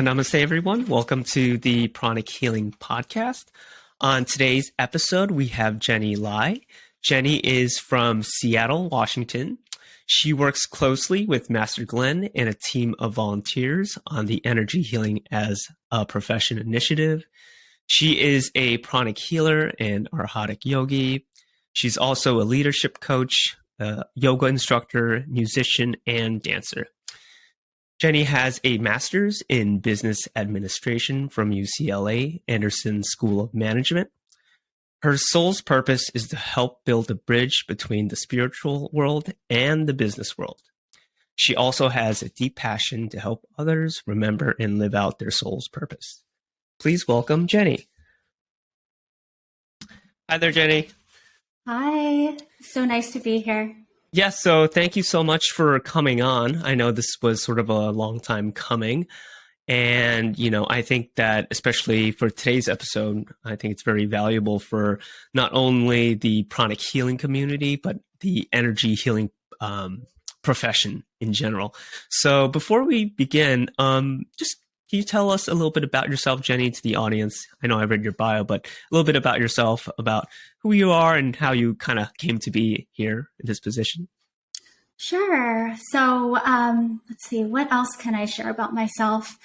Namaste, everyone. Welcome to the Pranic Healing Podcast. On today's episode, we have Jenny Lai. Jenny is from Seattle, Washington. She works closely with Master Glenn and a team of volunteers on the Energy Healing as a Profession initiative. She is a pranic healer and arhatic yogi. She's also a leadership coach, a yoga instructor, musician, and dancer. Jenny has a master's in business administration from UCLA Anderson School of Management. Her soul's purpose is to help build a bridge between the spiritual world and the business world. She also has a deep passion to help others remember and live out their soul's purpose. Please welcome Jenny. Hi there, Jenny. Hi, so nice to be here. Yes, so thank you so much for coming on. I know this was sort of a long time coming. And, I think that especially for today's episode, I think it's very valuable for not only the pranic healing community, but the energy healing profession in general. So before we begin, just can you tell us a little bit about yourself, Jenny, to the audience? I know I read your bio, but a little bit about yourself, about who you are and how you kind of came to be here in this position. Sure. So let's see, what else can I share about myself?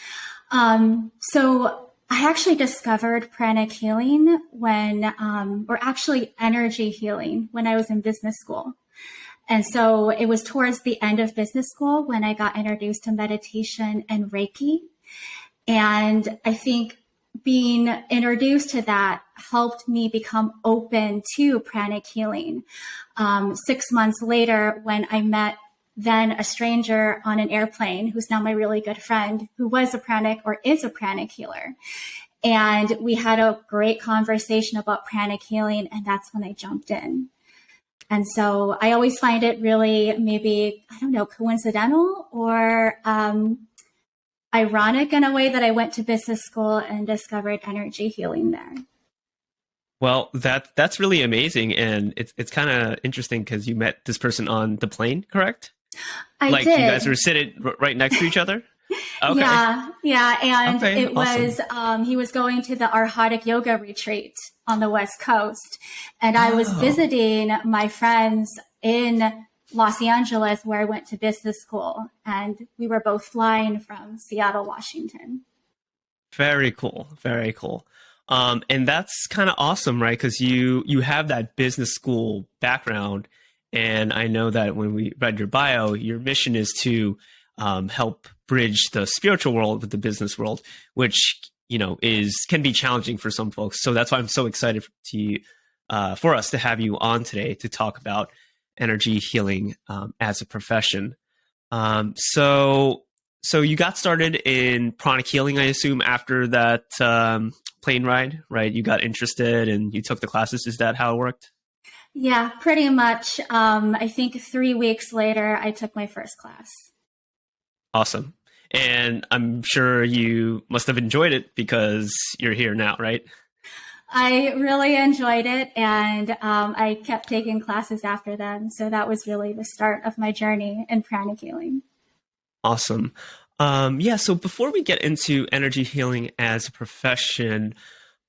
So I actually discovered pranic healing or actually energy healing when I was in business school. And so it was towards the end of business school when I got introduced to meditation and Reiki. And I think being introduced to that helped me become open to pranic healing. 6 months later, when I met then a stranger on an airplane, who's now my really good friend, who was a pranic or is a pranic healer. And we had a great conversation about pranic healing, and that's when I jumped in. And so I always find it really coincidental or ironic in a way that I went to business school and discovered energy healing there. Well, that's really amazing. And it's kind of interesting because you met this person on the plane, correct? I did. You guys were sitting right next to each other? Okay. Yeah. And okay, it awesome. was, he was going to the Arhatic Yoga retreat on the West Coast. And I was visiting my friends in Los Angeles, where I went to business school, and we were both flying from Seattle, Washington. Very cool. Very cool. And that's kind of awesome, right? Because you have that business school background. And I know that when we read your bio, your mission is to help bridge the spiritual world with the business world, which, can be challenging for some folks. So that's why I'm so excited for us to have you on today to talk about energy healing as a profession. So you got started in pranic healing, I assume, after that plane ride, right? You got interested and you took the classes. Is that how it worked? Yeah, pretty much. I think 3 weeks later, I took my first class. Awesome. And I'm sure you must have enjoyed it because you're here now, right? I really enjoyed it, and I kept taking classes after them. So that was really the start of my journey in pranic healing. Awesome. So before we get into energy healing as a profession,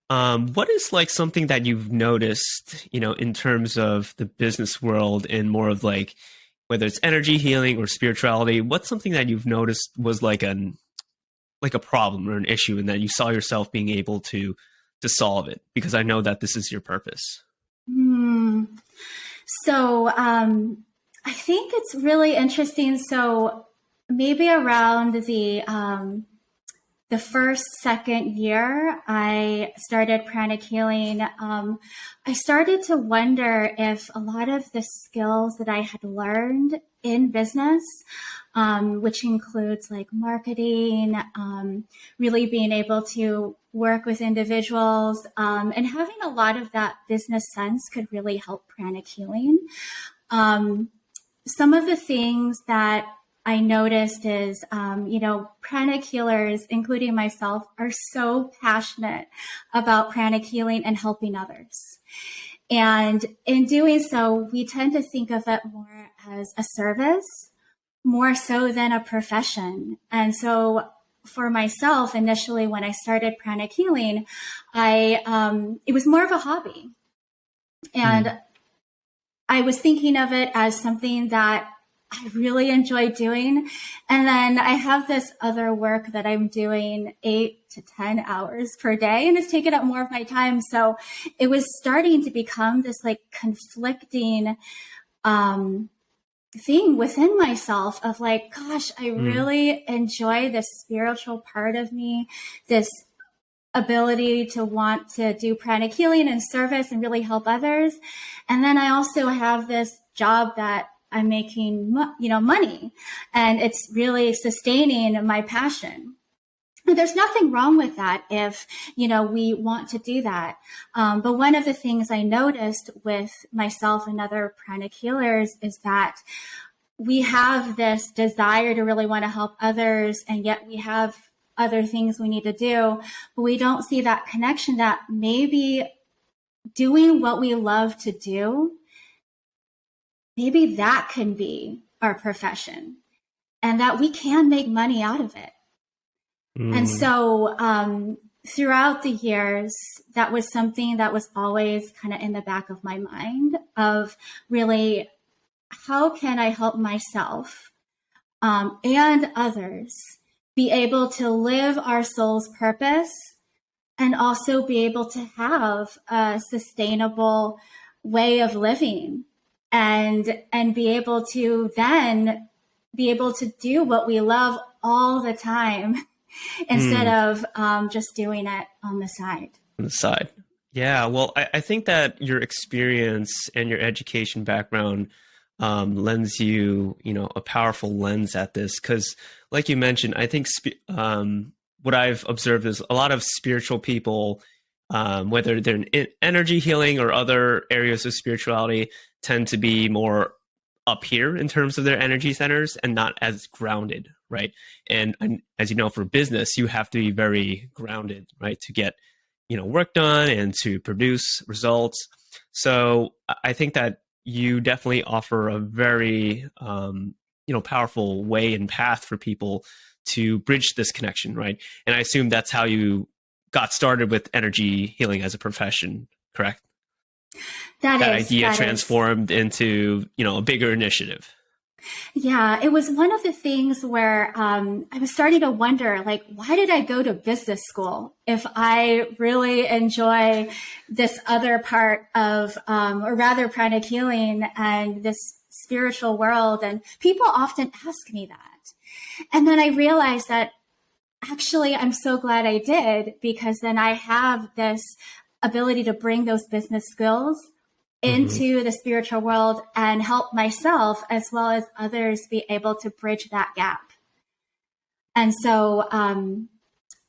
what is like something that you've noticed, in terms of the business world and more of like, whether it's energy healing or spirituality, what's something that you've noticed was like a problem or an issue and that you saw yourself being able to solve it? Because I know that this is your purpose. So I think it's really interesting. So maybe around the first, second year I started pranic healing, I started to wonder if a lot of the skills that I had learned in business, which includes like marketing, really being able to work with individuals, and having a lot of that business sense could really help pranic healing. Some of the things that I noticed is, pranic healers, including myself, are so passionate about pranic healing and helping others. And in doing so, we tend to think of it more as a service, more so than a profession. And so for myself, initially when I started pranic healing, it was more of a hobby. And I was thinking of it as something that I really enjoy doing. And then I have this other work that I'm doing 8 to 10 hours per day, and it's taken up more of my time. So it was starting to become this like conflicting thing within myself of like, gosh, I really enjoy this spiritual part of me, this ability to want to do pranic healing and service and really help others. And then I also have this job that I'm making, money, and it's really sustaining my passion. And there's nothing wrong with that if, we want to do that. But one of the things I noticed with myself and other pranic healers is that we have this desire to really want to help others, and yet we have other things we need to do, but we don't see that connection that maybe doing what we love to do, maybe that can be our profession and that we can make money out of it. And so throughout the years, that was something that was always kind of in the back of my mind of really, how can I help myself and others be able to live our soul's purpose and also be able to have a sustainable way of living and be able to then be able to do what we love all the time instead of just doing it on the side. On the side. Yeah. Well, I think that your experience and your education background lends you, a powerful lens at this. Because like you mentioned, I think what I've observed is a lot of spiritual people, whether they're in energy healing or other areas of spirituality, tend to be more up here in terms of their energy centers and not as grounded, right? And as you know, for business, you have to be very grounded, right, to get, work done and to produce results. So I think that you definitely offer a very, powerful way and path for people to bridge this connection, right? And I assume that's how you got started with energy healing as a profession, correct? That idea transformed into, a bigger initiative. Yeah, it was one of the things where I was starting to wonder, like, why did I go to business school if I really enjoy this other part of, or rather pranic healing and this spiritual world? And people often ask me that. And then I realized that actually I'm so glad I did, because then I have this ability to bring those business skills into the spiritual world and help myself as well as others be able to bridge that gap. And so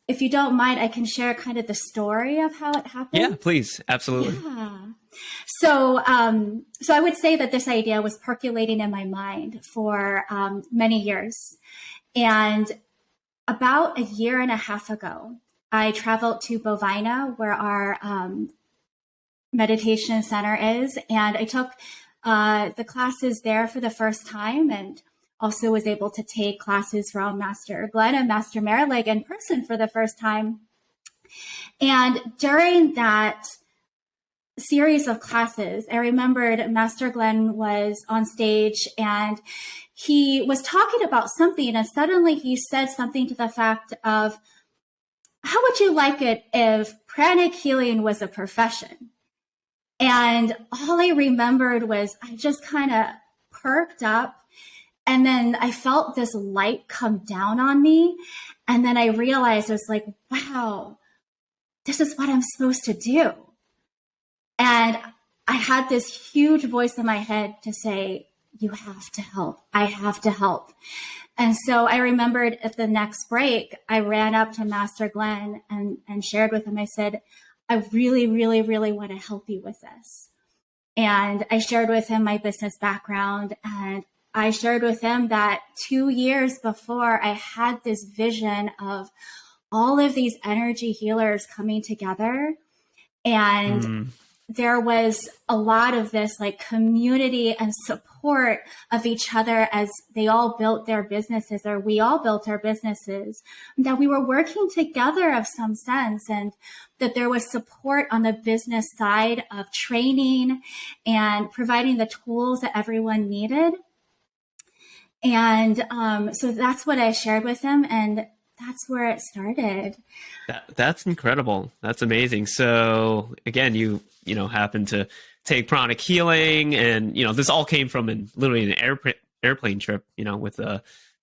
if you don't mind, I can share kind of the story of how it happened. Yeah, please. Absolutely. Yeah. So I would say that this idea was percolating in my mind for many years. And about a year and a half ago, I traveled to Bovina, where our meditation center is, and I took the classes there for the first time, and also was able to take classes from Master Glenn and Master Marianne in person for the first time. And during that series of classes, I remembered Master Glenn was on stage and he was talking about something, and suddenly he said something to the fact of, how would you like it if pranic healing was a profession? And all I remembered was I just kind of perked up, and then I felt this light come down on me. And then I realized I was like, wow, this is what I'm supposed to do. And I had this huge voice in my head to say, you have to help. I have to help. And so I remembered at the next break, I ran up to Master Glenn and shared with him. I said, I really, really, really want to help you with this. And I shared with him my business background, and I shared with him that 2 years before, I had this vision of all of these energy healers coming together. And there was a lot of this like community and support of each other as they all built their businesses, or we all built our businesses, that we were working together of some sense, and that there was support on the business side of training and providing the tools that everyone needed. And so that's what I shared with them, and that's where it started. That's incredible. That's amazing. So again, you happen to take pranic healing, and this all came from literally an airplane trip, with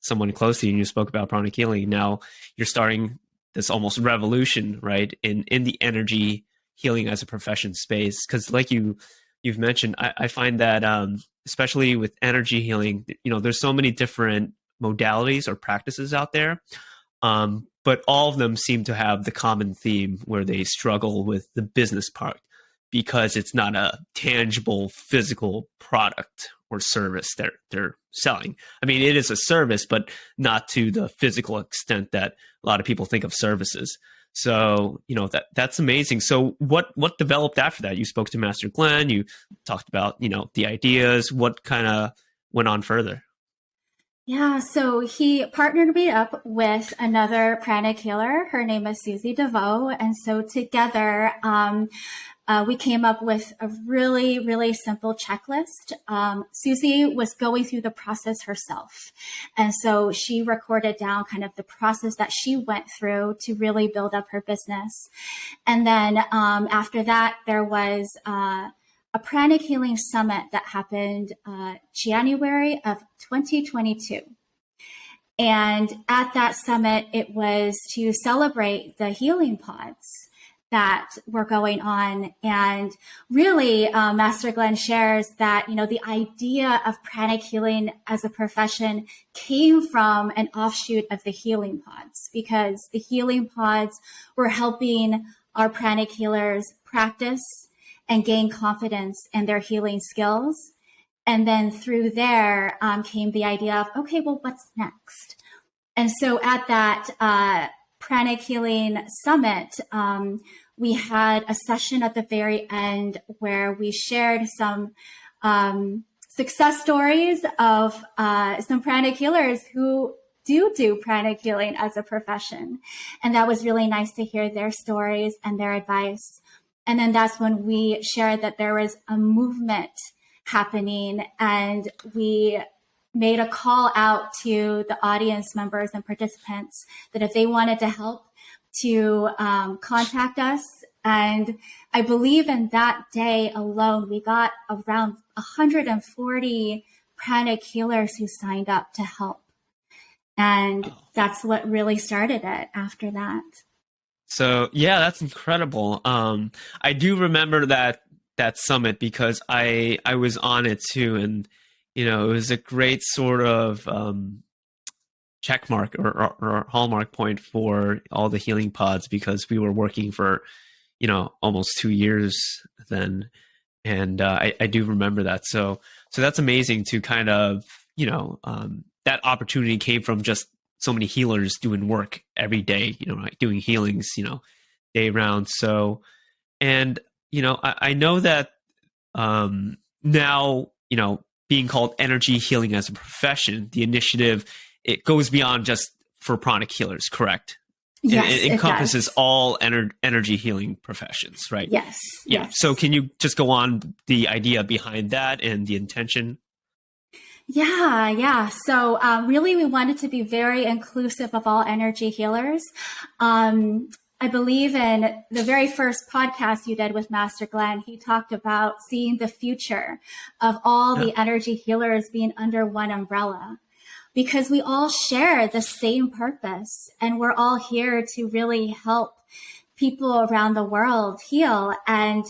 someone close to you, and you spoke about pranic healing. Now you're starting this almost revolution, right, in the energy healing as a profession space. Because like you've mentioned, I find that especially with energy healing, there's so many different modalities or practices out there. But all of them seem to have the common theme where they struggle with the business part, because it's not a tangible physical product or service they're selling. I mean, it is a service, but not to the physical extent that a lot of people think of services. So, that's amazing. So what developed after that? You spoke to Master Glenn, you talked about, the ideas. What kind of went on further? Yeah, so he partnered me up with another pranic healer. Her name is Susie DeVoe. And so together, we came up with a really, really simple checklist. Susie was going through the process herself. And so she recorded down kind of the process that she went through to really build up her business. And then after that, there was a pranic healing summit that happened January of 2022. And at that summit, it was to celebrate the healing pods that were going on. And really, Master Glenn shares that, the idea of pranic healing as a profession came from an offshoot of the healing pods, because the healing pods were helping our pranic healers practice and gain confidence in their healing skills. And then through there came the idea of, okay, well, what's next? And so at that pranic healing summit, we had a session at the very end where we shared some success stories of some pranic healers who do pranic healing as a profession. And that was really nice to hear their stories and their advice. And then that's when we shared that there was a movement happening, and we made a call out to the audience members and participants that if they wanted to help, to contact us. And I believe in that day alone, we got around 140 pranic healers who signed up to help. And that's what really started it after that. So yeah, that's incredible. I do remember that summit because I was on it too, and it was a great sort of check mark or hallmark point for all the healing pods, because we were working for almost 2 years then, and I do remember that. So that's amazing to kind of that opportunity came from just so many healers doing work every day, like doing healings, day round. So, and, I know that now, being called energy healing as a profession, the initiative, it goes beyond just for pranic healers, correct? Yes, it encompasses all energy healing professions, right? Yes. Yeah. Yes. So can you just go on the idea behind that and the intention? Yeah. So really, we wanted to be very inclusive of all energy healers. I believe in the very first podcast you did with Master Glenn, he talked about seeing the future of all the energy healers being under one umbrella, because we all share the same purpose, and we're all here to really help people around the world heal. And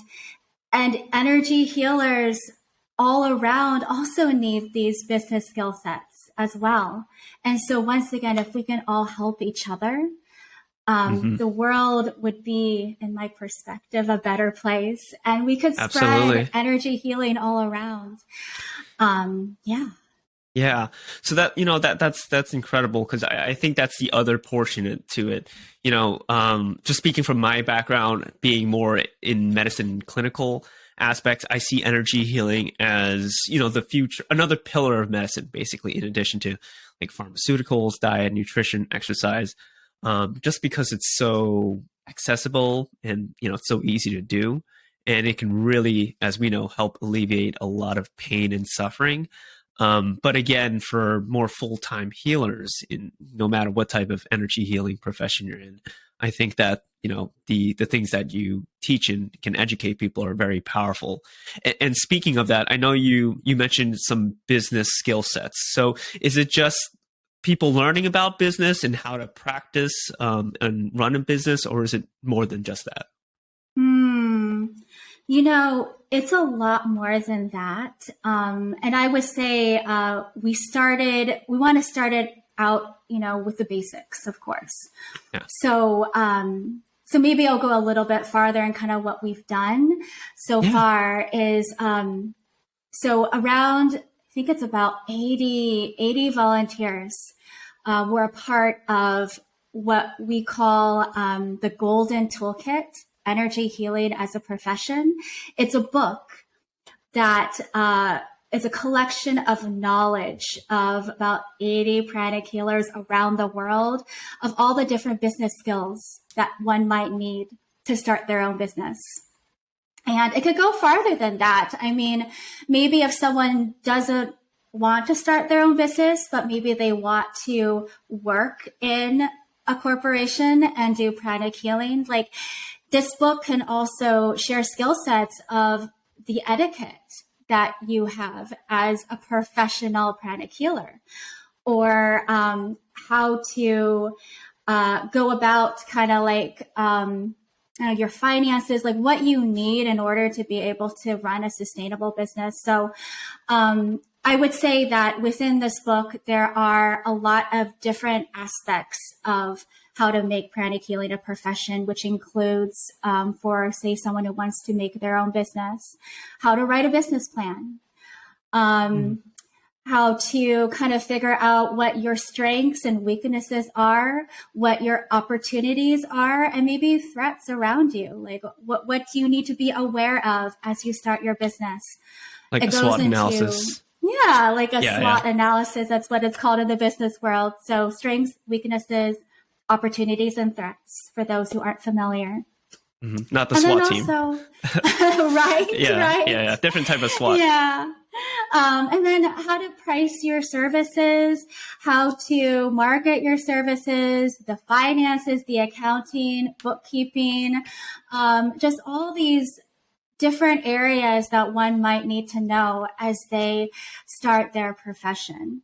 energy healers all around also need these business skill sets as well. And so once again, if we can all help each other, the world would be, in my perspective, a better place, and we could spread energy healing all around. Yeah. So that, that's incredible, because I think that's the other portion to it. Just speaking from my background, being more in medicine clinical aspects, I see energy healing as, the future, another pillar of medicine, basically, in addition to like pharmaceuticals, diet, nutrition, exercise, just because it's so accessible and, it's so easy to do. And it can really, as we know, help alleviate a lot of pain and suffering. But again, for more full-time healers, no matter what type of energy healing profession you're in, I think that, the things that you teach and can educate people are very powerful. And speaking of that, I know you mentioned some business skill sets. So is it just people learning about business and how to practice and run a business, or is it more than just that? It's a lot more than that. And I would say we want to start it out, with the basics, of course. Yeah. So maybe I'll go a little bit farther and kind of what we've done so far is, so around, I think it's about 80 volunteers were a part of what we call the Golden Toolkit, Energy Healing as a Profession. It's a book that is a collection of knowledge of about 80 pranic healers around the world of all the different business skills that one might need to start their own business. And it could go farther than that. I mean, maybe if someone doesn't want to start their own business, but maybe they want to work in a corporation and do pranic healing, like this book can also share skill sets of the etiquette that you have as a professional pranic healer, or how to go about kind of like your finances, like what you need in order to be able to run a sustainable business. So I would say that within this book, there are a lot of different aspects of how to make pranic healing a profession, which includes, for say someone who wants to make their own business, how to write a business plan, how to kind of figure out what your strengths and weaknesses are, what your opportunities are, and maybe threats around you. Like what do you need to be aware of as you start your business? Like a SWOT analysis. Yeah, like a SWOT analysis. That's what it's called in the business world. So strengths, weaknesses, opportunities, and threats for those who aren't familiar. Mm-hmm. Not the SWAT team. Right? Yeah. Different type of SWAT. Yeah. And then how to price your services, how to market your services, the finances, the accounting, bookkeeping, just all these different areas that one might need to know as they start their profession.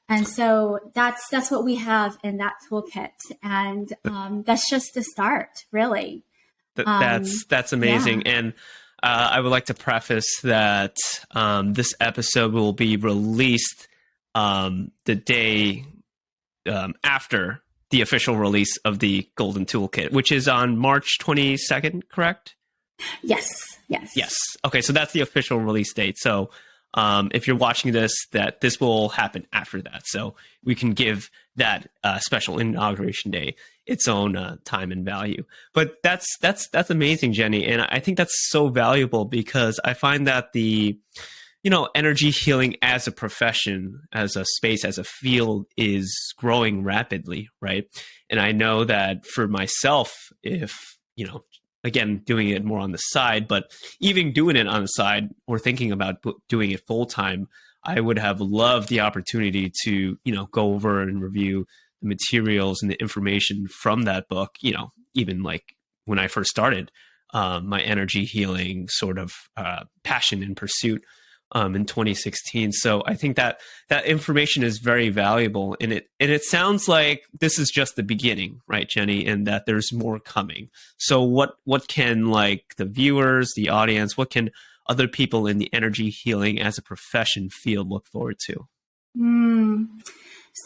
And so that's what we have in that toolkit. And that's just the start, really. That's amazing. Yeah. And I would like to preface that this episode will be released the day after the official release of the Golden Toolkit, which is on March 22nd, correct? Yes. Okay, so that's the official release date. So if you're watching this will happen after that. So we can give that special inauguration day its own time and value. But that's amazing, Jenny. And I think that's so valuable because I find that the, energy healing as a profession, as a space, as a field is growing rapidly, right? And I know that for myself, if, again, doing it more on the side, but even doing it on the side or thinking about doing it full time, I would have loved the opportunity to, go over and review the materials and the information from that book, even like when I first started my energy healing sort of passion and pursuit in 2016. So I think that information is very valuable, and it sounds like this is just the beginning, right, Jenny, and that there's more coming. So what can like the viewers, the audience, what can other people in the energy healing as a profession field look forward to?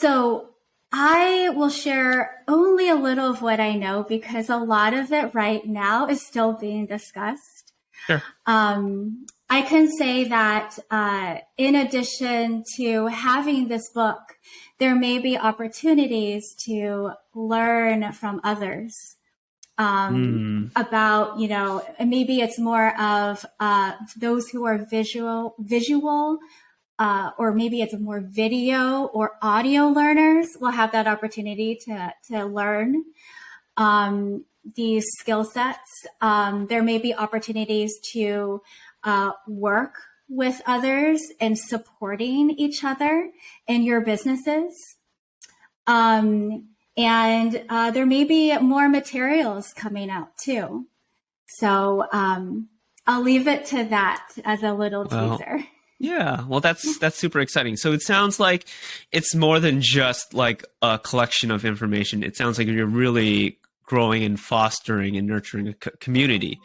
So I will share only a little of what I know because a lot of it right now is still being discussed. Sure. I can say that in addition to having this book, there may be opportunities to learn from others Mm. about, and maybe it's more of those who are visual, or maybe it's more video or audio learners will have that opportunity to learn these skill sets. There may be opportunities to work with others and supporting each other in your businesses. And there may be more materials coming out too. So I'll leave it to that as a little teaser. Yeah, well, that's super exciting. So it sounds like it's more than just like a collection of information. It sounds like you're really growing and fostering and nurturing a community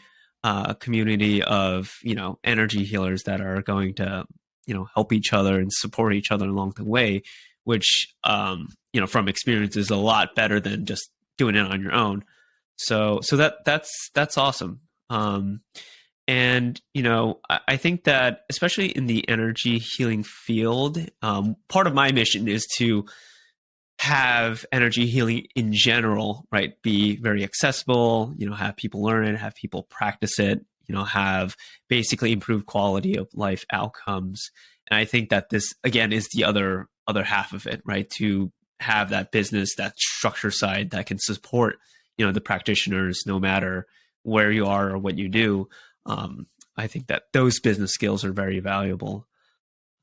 of, energy healers that are going to, help each other and support each other along the way, which, from experience is a lot better than just doing it on your own. So that's awesome. And, I think that especially in the energy healing field, part of my mission is to have energy healing in general, right, be very accessible, have people learn it, have people practice it, have basically improved quality of life outcomes. And I think that this, again, is the other half of it, right, to have that business, that structure side that can support, the practitioners no matter where you are or what you do. I think that those business skills are very valuable.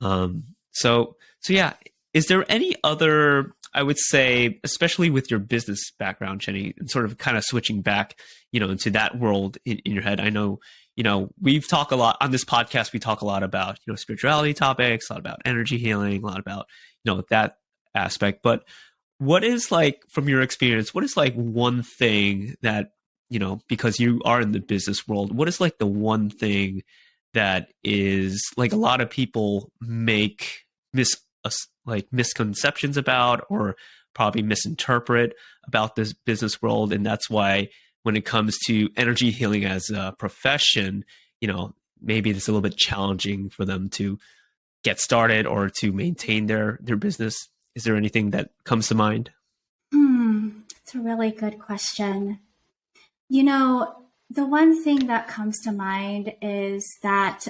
So yeah, is there any other, I would say, especially with your business background, Jenny, and sort of kind of switching back, into that world in your head? I know, we've talked a lot on this podcast. We talk a lot about, spirituality topics, a lot about energy healing, a lot about, that aspect. But what is like, from your experience, what is like one thing that, because you are in the business world, what is like the one thing that is like a lot of people make misconceptions about, or probably misinterpret about this business world? And that's why when it comes to energy healing as a profession, maybe it's a little bit challenging for them to get started or to maintain their business. Is there anything that comes to mind? It's a really good question. The one thing that comes to mind is that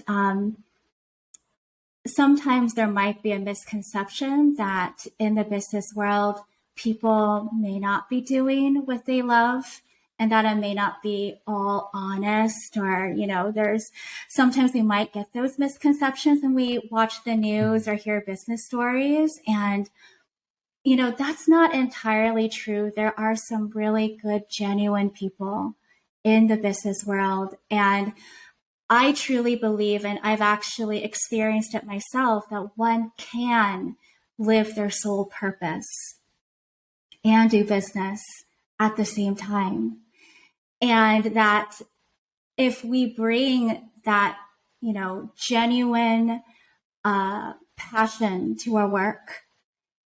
sometimes there might be a misconception that in the business world, people may not be doing what they love, and that it may not be all honest, or, there's sometimes we might get those misconceptions when we watch the news or hear business stories. And that's not entirely true. There are some really good, genuine people in the business world. And I truly believe, and I've actually experienced it myself, that one can live their soul purpose and do business at the same time. And that if we bring that, genuine passion to our work,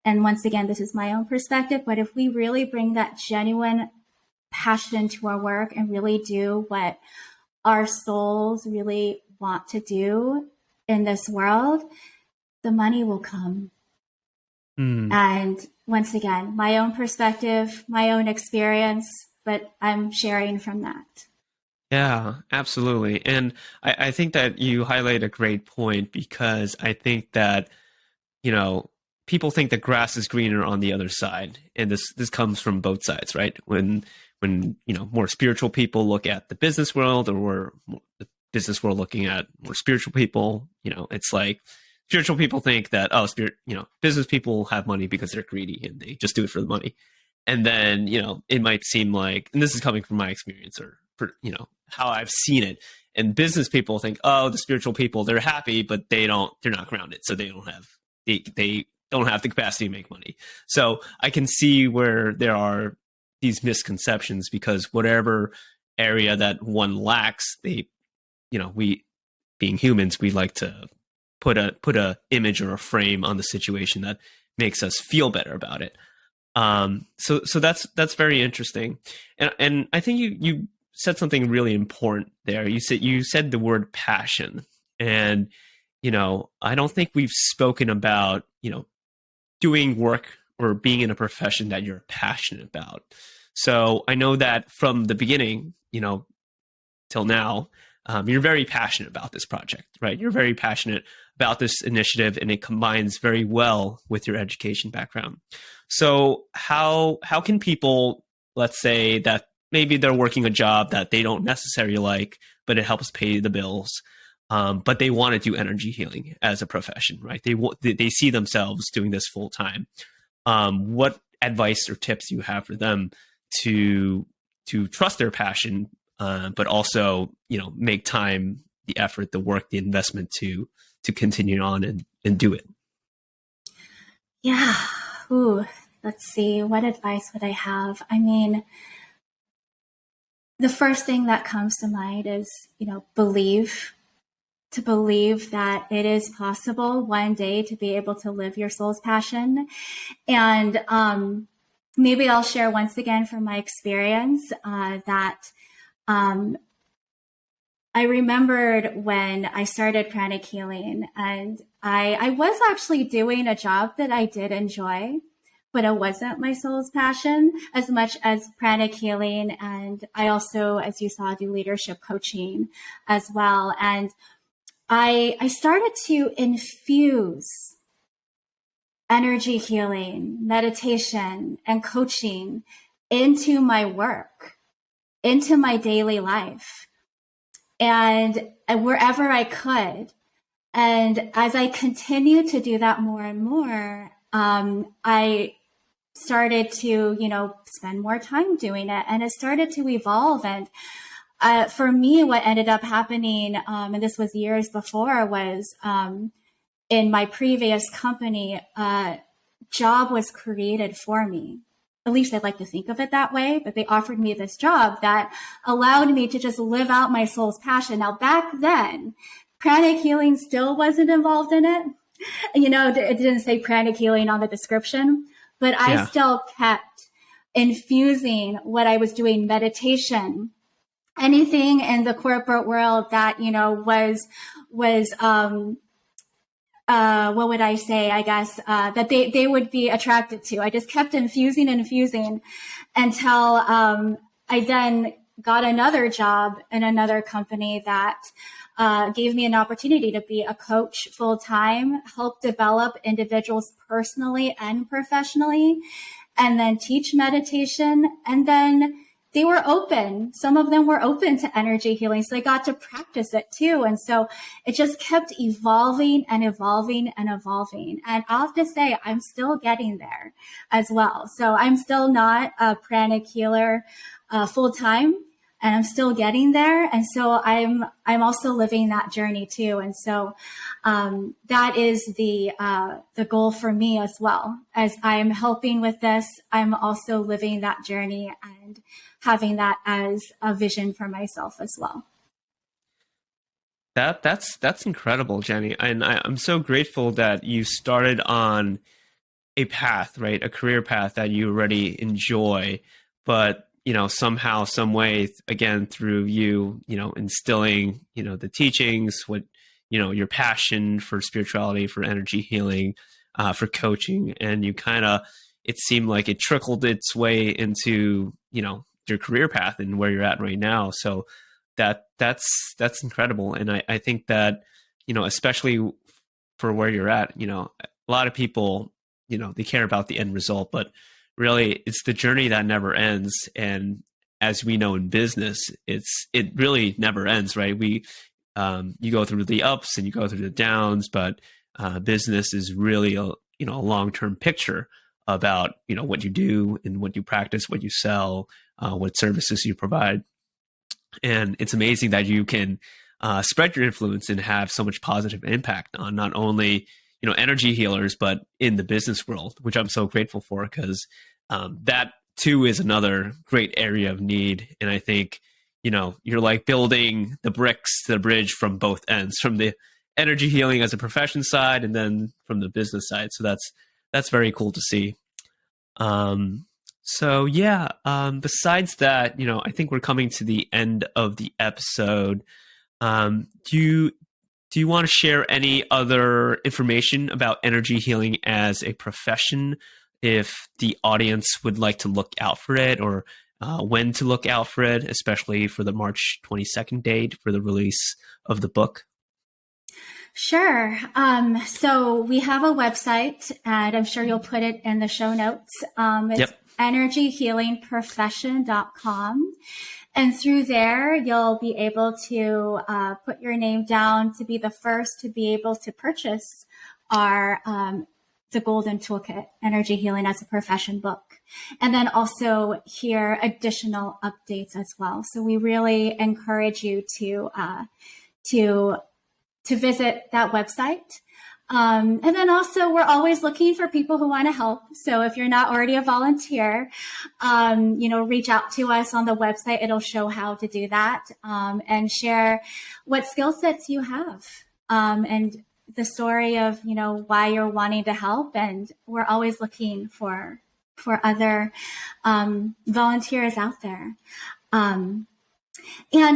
and once again, this is my own perspective, but if we really bring that genuine passion to our work and really do what our souls really want to do in this world, the money will come. And once again, my own perspective, my own experience, but I'm sharing from that. Yeah, absolutely. And I think that you highlight a great point, because I think that, people think the grass is greener on the other side. And this comes from both sides, right? When more spiritual people look at the business world, or the business world looking at more spiritual people, it's like spiritual people think that, business people have money because they're greedy and they just do it for the money. And then, it might seem like, and this is coming from my experience, or, how I've seen it. And business people think, oh, the spiritual people, they're happy, but they're not grounded. So they don't have the capacity to make money. So I can see where there are these misconceptions, because whatever area that one lacks, we being humans, we like to put a image or a frame on the situation that makes us feel better about it. So that's very interesting. And I think you said something really important there. You said the word passion, and, I don't think we've spoken about, doing work or being in a profession that you're passionate about. So I know that from the beginning, till now, you're very passionate about this project, right? You're very passionate about this initiative, and it combines very well with your education background. So how can people, let's say that maybe they're working a job that they don't necessarily like, but it helps pay the bills, but they want to do energy healing as a profession, right? They see themselves doing this full time. What advice or tips do you have for them to trust their passion, but also make time, the effort, the work, the investment to continue on and do it? Yeah. Ooh, let's see. What advice would I have? I mean, the first thing that comes to mind is, to believe that it is possible one day to be able to live your soul's passion. And maybe I'll share once again from my experience that I remembered when I started pranic healing, and I was actually doing a job that I did enjoy, but it wasn't my soul's passion as much as pranic healing. And I also, as you saw, do leadership coaching as well. And I started to infuse energy healing, meditation, and coaching into my work, into my daily life, and wherever I could. And as I continued to do that more and more, I started to, spend more time doing it, and it started to evolve. And for me, what ended up happening, and this was years before, was in my previous company, a job was created for me. At least I'd like to think of it that way, but they offered me this job that allowed me to just live out my soul's passion. Now, back then, pranic healing still wasn't involved in it. It didn't say pranic healing on the description, but I still kept infusing what I was doing, meditation, anything in the corporate world that, was what would I say? I guess that they would be attracted to. I just kept infusing until I then got another job in another company that gave me an opportunity to be a coach full time, help develop individuals personally and professionally, and then teach meditation. And then they were open. Some of them were open to energy healing. So they got to practice it too. And so it just kept evolving and evolving and evolving. And I'll have to say, I'm still getting there as well. So I'm still not a pranic healer full time, and I'm still getting there. And so I'm also living that journey too. And so that is the goal for me as well. As I'm helping with this, I'm also living that journey and having that as a vision for myself as well. That's incredible, Jenny. And I'm so grateful that you started on a path, right? A career path that you already enjoy, but somehow, some way, again, through you, instilling, the teachings, what, your passion for spirituality, for energy healing, for coaching, and you it seemed like it trickled its way into, your career path and where you're at right now. So that's incredible. And I think that, especially for where you're at, a lot of people, they care about the end result, but really it's the journey that never ends. And as we know in business, it really never ends, right? You go through the ups and you go through the downs, but business is really a long-term picture about, what you do and what you practice, what you sell, what services you provide. And it's amazing that you can spread your influence and have so much positive impact on not only, energy healers, but in the business world, which I'm so grateful for, because that too is another great area of need. And I think, you're like building the bricks to the bridge from both ends, from the energy healing as a profession side, and then from the business side. So that's very cool to see. Besides that, I think we're coming to the end of the episode. Do you want to share any other information about energy healing as a profession? if the audience would like to look out for it, or when to look out for it, especially for the March 22nd date for the release of the book? Sure. So we have a website, and I'm sure you'll put it in the show notes. It's Yep. energyhealingprofession.com. And through there, you'll be able to put your name down to be the first to be able to purchase our the Golden Toolkit, Energy Healing as a Profession book. And then also hear additional updates as well. So we really encourage you to visit that website. And then also, we're always looking for people who want to help. So if you're not already a volunteer, reach out to us on the website. It'll show how to do that, and share what skill sets you have, and the story of, why you're wanting to help. And we're always looking for other volunteers out there. And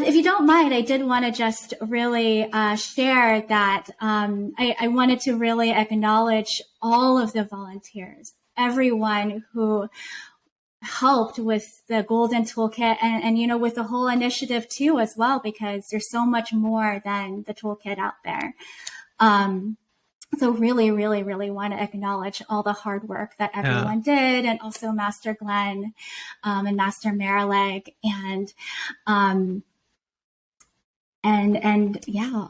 if you don't mind, I did want to just really share that I wanted to really acknowledge all of the volunteers, everyone who helped with the Golden Toolkit and with the whole initiative too as well, because there's so much more than the toolkit out there. So really, really, really want to acknowledge all the hard work that everyone did, and also Master Glenn and Master Marileg and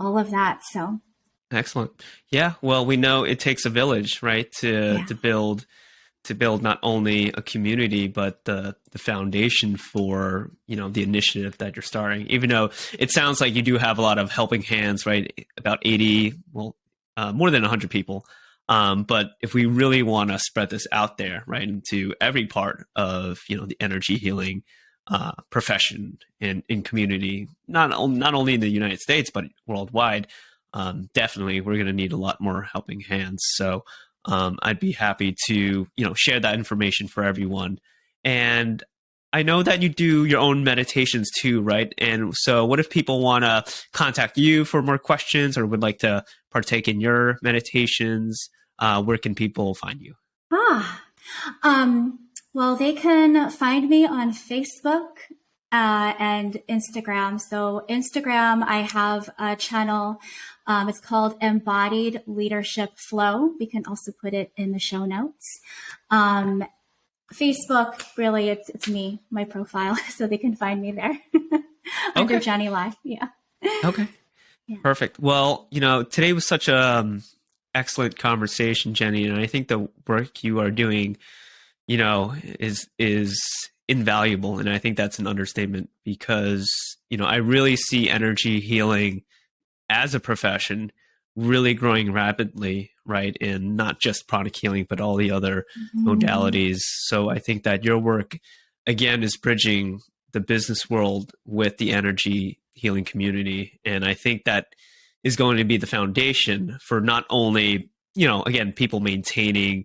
all of that. So Excellent. Yeah. Well, we know it takes a village, right, to build not only a community, but the foundation for, the initiative that you're starting. Even though it sounds like you do have a lot of helping hands, right? About 80, more than 100 people. But if we really want to spread this out there, right, into every part of, the energy healing profession and in community, not only in the United States, but worldwide, definitely we're going to need a lot more helping hands. So I'd be happy to, share that information for everyone. And I know that you do your own meditations too, right? And so what if people want to contact you for more questions, or would like to partake in your meditations? Where can people find you? Well, they can find me on Facebook and Instagram. So Instagram, I have a channel. It's called Embodied Leadership Flow. We can also put it in the show notes. Facebook, really, it's me, my profile, so they can find me there under Jenny Lai. Yeah. Okay. Yeah. Perfect. Well, today was such a excellent conversation, Jenny, and I think the work you are doing, is invaluable, and I think that's an understatement, because I really see energy healing as a profession really growing rapidly, right? And not just pranic healing, but all the other modalities. So I think that your work, again, is bridging the business world with the energy healing community. And I think that is going to be the foundation for not only, again, people maintaining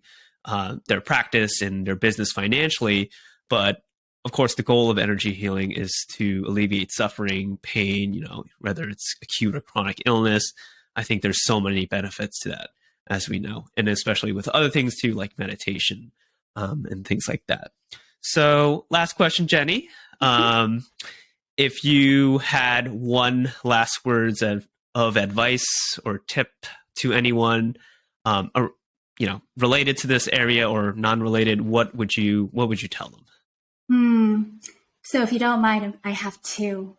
their practice and their business financially, but of course, the goal of energy healing is to alleviate suffering, pain, whether it's acute or chronic illness. I think there's so many benefits to that, as we know, and especially with other things too, like meditation and things like that. So last question, Jenny. If you had one last words of advice or tip to anyone, related to this area or non-related, what would you tell them? So if you don't mind, I have two.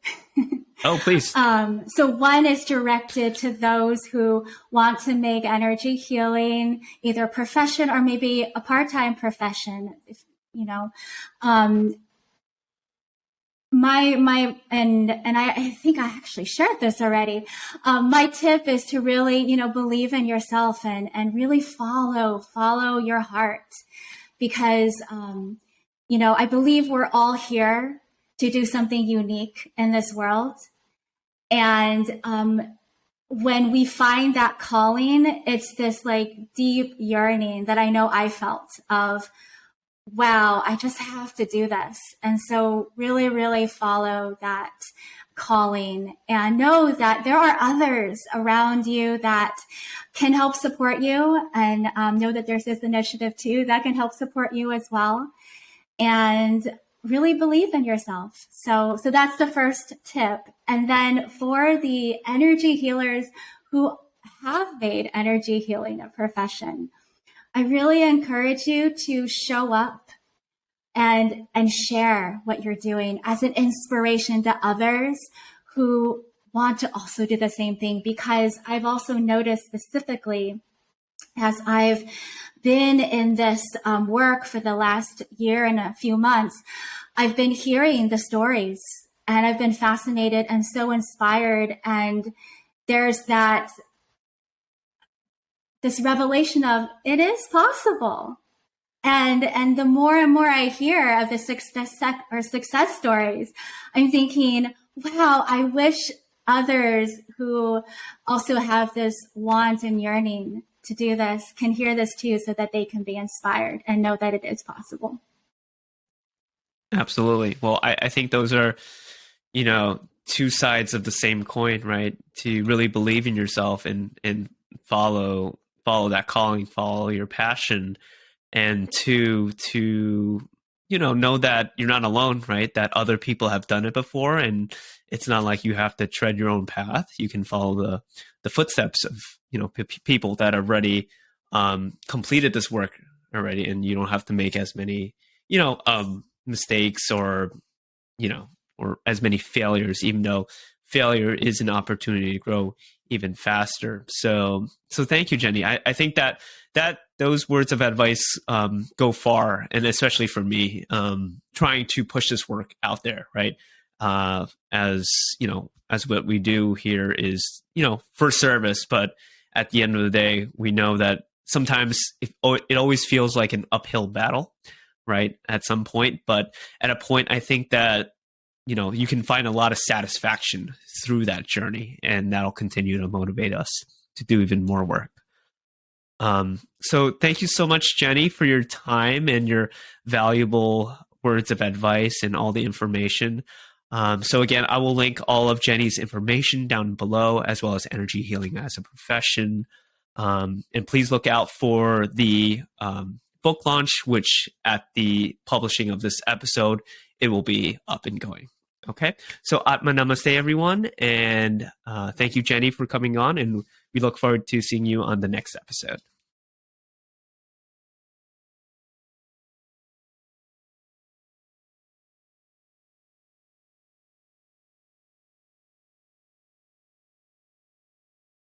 Oh, please. So one is directed to those who want to make energy healing either a profession or maybe a part-time profession. I think I actually shared this already. My tip is to really, believe in yourself and really follow your heart, because, I believe we're all here to do something unique in this world. And when we find that calling, it's this deep yearning that I know I felt of, wow, I just have to do this. And so really, really follow that calling, and know that there are others around you that can help support you, and know that there's this initiative too that can help support you as well. And really believe in yourself. So that's the first tip. And then for the energy healers who have made energy healing a profession, I really encourage you to show up and share what you're doing as an inspiration to others who want to also do the same thing. Because I've also noticed specifically, as I've been in this work for the last year and a few months, I've been hearing the stories and I've been fascinated and so inspired. And there's this revelation of it is possible. And the more and more I hear of the success stories, I'm thinking, wow, I wish others who also have this want and yearning to do this can hear this too, so that they can be inspired and know that it is possible. Absolutely. Well, I think those are, two sides of the same coin, right? To really believe in yourself and follow that calling, follow your passion, and to know that you're not alone, right? That other people have done it before, and it's not like you have to tread your own path. You can follow the footsteps of people that have already completed this work already, and you don't have to make as many mistakes or as many failures, even though failure is an opportunity to grow even faster. So thank you, Jenny. I think that those words of advice go far, and especially for me, trying to push this work out there, right? As what we do here is, for service, but at the end of the day, we know that sometimes it always feels like an uphill battle, right? At some point, but at a point, I think that you can find a lot of satisfaction through that journey, and that'll continue to motivate us to do even more work. So thank you so much, Jenny, for your time and your valuable words of advice and all the information. So again, I will link all of Jenny's information down below, as well as energy healing as a profession. And please look out for the book launch, which at the publishing of this episode, it will be up and going. Okay. So Atma Namaste, everyone. And thank you, Jenny, for coming on. And we look forward to seeing you on the next episode.